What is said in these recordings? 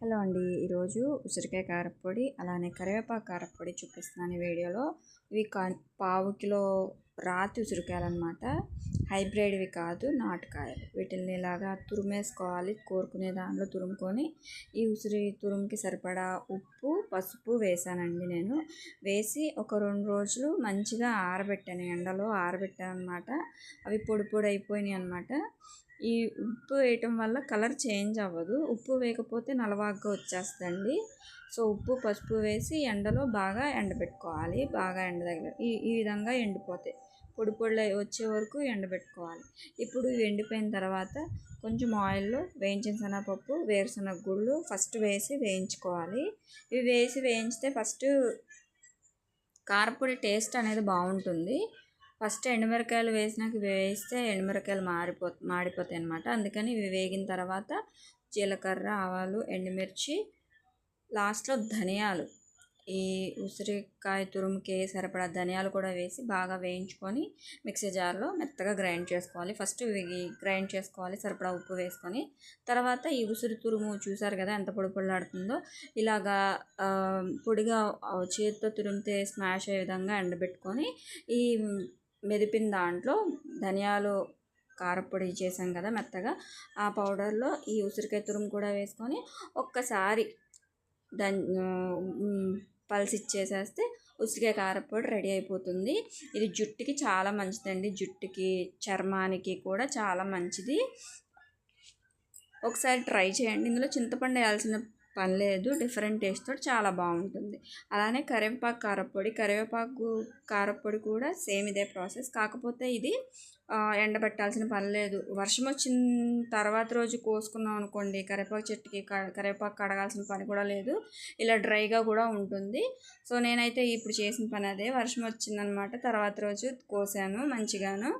Hello అండి, ఈరోజు ఉసిరికాయ కారప్పొడి అలానే కరివేపాకు కారప్పొడి చూపిస్తున్నాను ఈ వీడియోలో. ఇవి పావు కిలో రాతి ఉసిరికాయలు అనమాట. హైబ్రిడ్వి కాదు, నాటుకాయలు. వీటిని ఇలాగా తురిమేసుకోవాలి. కోరుకునే దానిలో తురుముకొని ఈ ఉసిరి తురుముకి సరిపడా ఉప్పు, పసుపు వేసానండి. నేను వేసి ఒక 2 రోజులు మంచిగా ఆరబెట్టాను, ఎండలో ఆరబెట్టాను అనమాట. అవి పొడి పొడి అయిపోయినాయి అనమాట. ఈ ఉప్పు వేయటం వల్ల కలర్ చేంజ్ అవ్వదు. ఉప్పు వేయకపోతే నలవాగ్గా వచ్చేస్తుందండి. సో ఉప్పు పసుపు వేసి ఎండలో బాగా ఎండబెట్టుకోవాలి. బాగా ఎండ దగ్గర ఈ విధంగా ఎండిపోతాయి. పొడి పొడి వచ్చే వరకు ఎండబెట్టుకోవాలి. ఇప్పుడు ఇవి ఎండిపోయిన తర్వాత కొంచెం ఆయిల్లో వేయించిన శనగపప్పు, వేరుశనగ గుళ్ళు ఫస్ట్ వేసి వేయించుకోవాలి. ఇవి వేసి వేయించితే ఫస్ట్ కారపొడి టేస్ట్ అనేది బాగుంటుంది. ఫస్ట్ ఎండుమిరకాయలు వేస్తే ఎండుమిరకాయలు మాడిపోతాయి అన్నమాట. అందుకని ఇవి వేగిన తర్వాత జీలకర్ర, ఆవాలు, ఎండుమిర్చి, లాస్ట్లో ధనియాలు, ఈ ఉసిరికాయ తురుముకి సరిపడా ధనియాలు కూడా వేసి బాగా వేయించుకొని మిక్సీ జార్లో మెత్తగా గ్రైండ్ చేసుకోవాలి. ఫస్ట్ ఇవి గ్రైండ్ చేసుకోవాలి సరిపడా ఉప్పు వేసుకొని. తర్వాత ఈ ఉసిరి తురుము చూసారు కదా ఎంత పొడి పొడిలాడుతుందో, ఇలాగా పొడిగా చేతితో తురిమితే స్మాష్ అయ్యే విధంగా ఎండబెట్టుకొని ఈ మెదిపిన దాంట్లో ధనియాలు కారపొడి చేసాం కదా మెత్తగా, ఆ పౌడర్లో ఈ ఉసిరికాయ తురుము కూడా వేసుకొని ఒక్కసారి పల్స్ ఇచ్చేసేస్తే ఉసిరికాయ కారపొడి రెడీ అయిపోతుంది. ఇది జుట్టుకి చాలా మంచిదండి. జుట్టుకి, చర్మానికి కూడా చాలా మంచిది. ఒకసారి ట్రై చేయండి. ఇందులో చింతపండు వేయాల్సిన పని లేదు. డిఫరెంట్ టేస్ట్తో చాలా బాగుంటుంది. అలానే కరివేపాకు కారపొడి కూడా సేమ్ ఇదే ప్రాసెస్. కాకపోతే ఇది ఎండబెట్టాల్సిన పని లేదు. వర్షం వచ్చిన తర్వాత రోజు కోసుకున్నాం అనుకోండి, కరివేపాకు చెట్టుకి కరివేపాకు కడగాల్సిన పని కూడా లేదు. ఇలా డ్రైగా కూడా ఉంటుంది. సో నేనైతే ఇప్పుడు చేసిన పని అదే. వర్షం వచ్చిందనమాట, తర్వాత రోజు కోసాను మంచిగాను.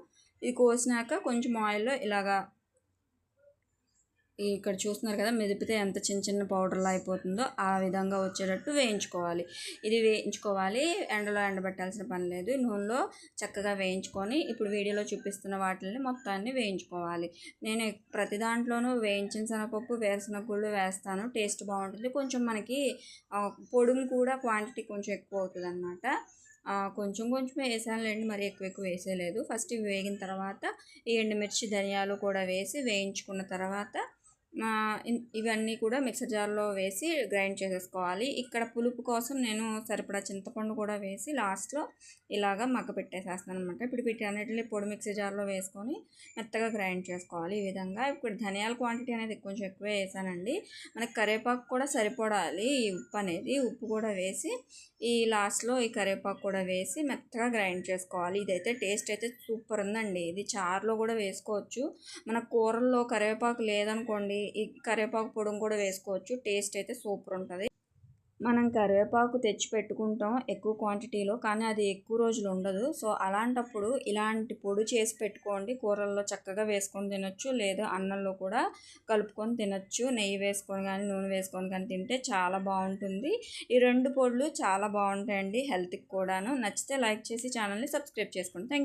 ఇది కోసినాక కొంచెం ఆయిల్లో ఇలాగా ఇక్కడ చూస్తున్నారు కదా, మెదిపితే ఎంత చిన్న చిన్న పౌడర్లా అయిపోతుందో ఆ విధంగా వచ్చేటట్టు వేయించుకోవాలి. ఇది వేయించుకోవాలి, ఎండలో ఎండబెట్టాల్సిన పని లేదు. నూనెలో చక్కగా వేయించుకొని ఇప్పుడు వీడియోలో చూపిస్తున్న వాటిని మొత్తాన్ని వేయించుకోవాలి. నేను ప్రతి దాంట్లోనూ వేయించిన శనగపప్పు, వేరుశనగ గుళ్ళు వేస్తాను. టేస్ట్ బాగుంటుంది. కొంచెం మనకి పొడుము కూడా క్వాంటిటీ కొంచెం ఎక్కువ అవుతుంది అన్నమాట. కొంచెం వేసానులేండి, మరి ఎక్కువ వేసేయలేదు. ఫస్ట్ ఇవి వేగిన తర్వాత ఈ ఎండుమిర్చి, ధనియాలు కూడా వేసి వేయించుకున్న తర్వాత ఇవన్నీ కూడా మిక్సర్ జార్లో వేసి గ్రైండ్ చేసేసుకోవాలి. ఇక్కడ పులుపు కోసం నేను సరిపడా చింతపండు కూడా వేసి లాస్ట్లో ఇలాగా మగ్గ పెట్టేసేస్తాను అనమాట. ఇప్పుడు వీటన్నిటిని పొడి మిక్సీ జార్లో వేసుకొని మెత్తగా గ్రైండ్ చేసుకోవాలి ఈ విధంగా. ఇప్పుడు ధనియాల క్వాంటిటీ అనేది కొంచెం ఎక్కువే వేసానండి. మనకి కరివేపాకు కూడా సరిపడాలి. ఈ ఉప్పు కూడా వేసి ఈ లాస్ట్లో ఈ కరివేపాకు కూడా వేసి మెత్తగా గ్రైండ్ చేసుకోవాలి. ఇదైతే టేస్ట్ అయితే సూపర్ ఉందండి. ఇది చారులో కూడా వేసుకోవచ్చు. మన కూరల్లో కరివేపాకు లేదనుకోండి, ఈ కరివేపాకు పొడిని కూడా వేసుకోవచ్చు. టేస్ట్ అయితే సూపర్ ఉంటుంది. మనం కరివేపాకు తెచ్చి పెట్టుకుంటాం ఎక్కువ క్వాంటిటీలో, కానీ అది ఎక్కువ రోజులు ఉండదు. సో అలాంటప్పుడు ఇలాంటి పొడి చేసి పెట్టుకోండి. కూరల్లో చక్కగా వేసుకొని తినొచ్చు, లేదా అన్నంలో కూడా కలుపుకొని తినొచ్చు. నెయ్యి వేసుకొని కానీ నూనె వేసుకొని కానీ తింటే చాలా బాగుంటుంది. ఈ 2 పొడులు చాలా బాగుంటాయండి హెల్త్కి కూడాను. నచ్చితే లైక్ చేసి ఛానల్ని సబ్స్క్రైబ్ చేసుకోండి. Thank you.